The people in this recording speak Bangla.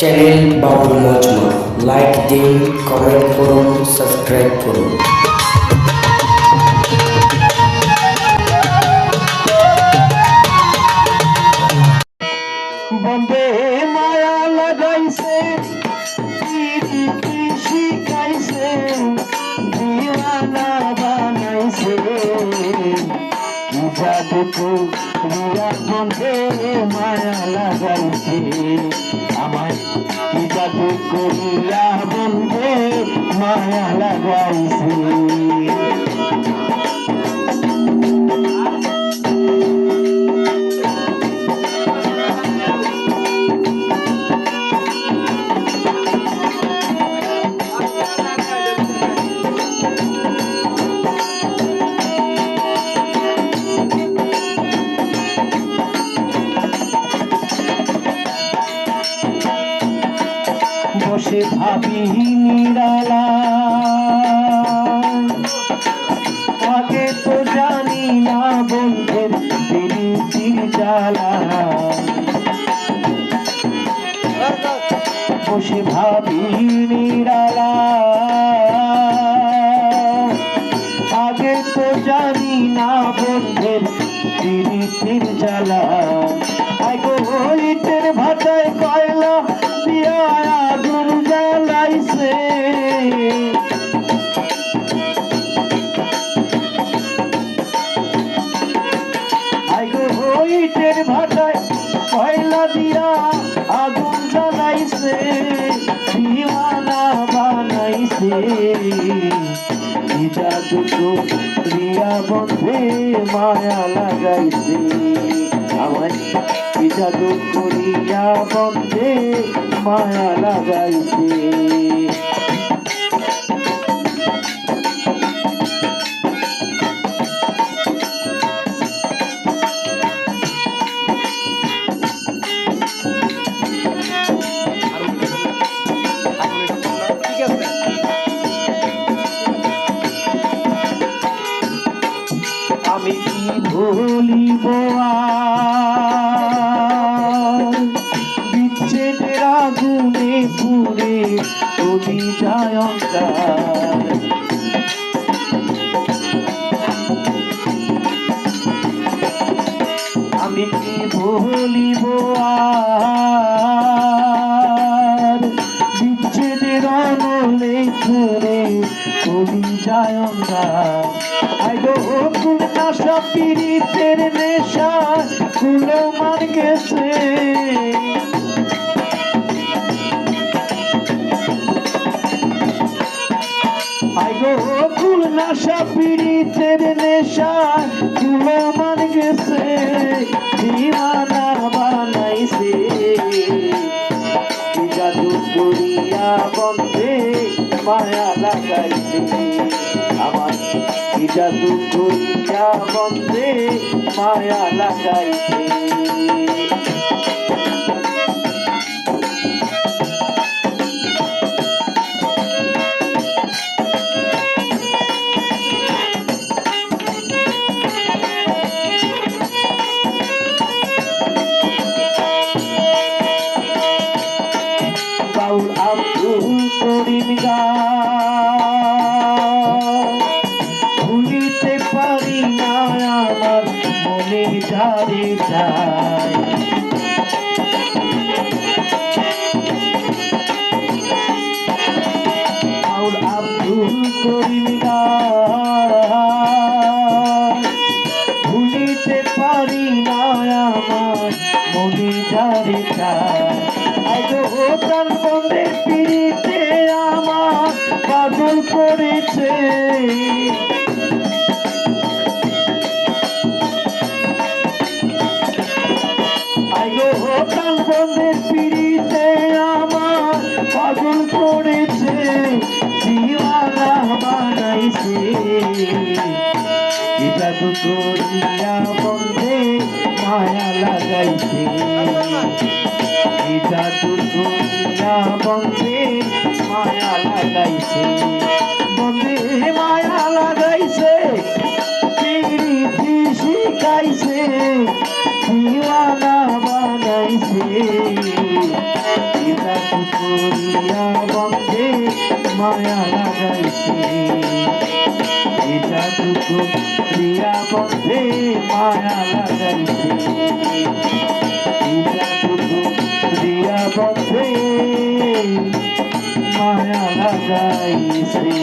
চ্যানেল বাউল মজমা লাইক দিন, কমেন্ট করুন, সাবস্ক্রাইব করুন। বন্দে মায়া লাগাইছে, প্রীতি শিখাইছে, দিওয়ানা বানাইছে, কি জাদু করিয়া বন্দে মায়া লাগাইছে আমায়, কি জাদু করিয়া বন্দে মায়া লাগাইছে। বসে ভাবি নিরালা, আগে তো জানি না বন্ধের প্রীতির জ্বালা। বসে ভাবি নিরালা, আগে তো জানি না বন্ধের প্রীতির জ্বালা। আইগো ইটের ভাটায় কয়লা দিয়া আগুন জ্বালাইছে, আইগো ইটের ভাটায় কয়লা দিয়া আগুন জ্বালাইছে, দিওয়ানা বানাইছে, কি জাদু করিয়া বন্ধে মায়া লাগাইছে আমায়, কি জাদু করিয়া বন্ধে মায়া লাগাইছে। আমি কি ভুলিব বিচ্ছেদের আগুনে পুড়ে চলি যায় অন্ধকার। আমি কি ভুলিব বিচ্ছেদের আগুনে পুড়ে চলি যায় অন্ধকার। আইগো ফুল নাশা পীড়িতের নেশা ফুলে মান গেছে, আইগো ফুল নাশা পীড়িতের নেশা ফুলে মান গেছে, দিওয়ানা বানাইছে, কি জাদু করিয়া বন্ধে মায়া লাগাইছে আমার, কি জাদু করিয়া বন্ধে মায়া লাগাইছে। বাউল আব্দুল করিম ভুলিতে পারি না আমার মনে যারে যায়, বাউল আব্দুল করিম ভুলিতে পারি না আমার মনে যারে যায়। আইগো প্রাণ বন্ধের পিড়িতে আমার পাগল করেছে, আইগো প্রাণ বন্ধের পিড়িতে আমার পাগল করেছে, দিওয়ানা বানাইছে, কি জাদু করিয়া বন্ধে মায়া লাগাইছে, কি জাদু করিয়া বন্ধে মায়া লাগাইছে, বন্ধে মায়া লাগাইছে, প্রীতি শিখাইছে, দিওয়ানা বানাইছে, মায়া লাগাইছে এই জাদুকো প্রিয়া বন্ধে মায়া লাগাইছে এই জাদুকো প্রিয়া বন্ধে মায়া লাগাইছে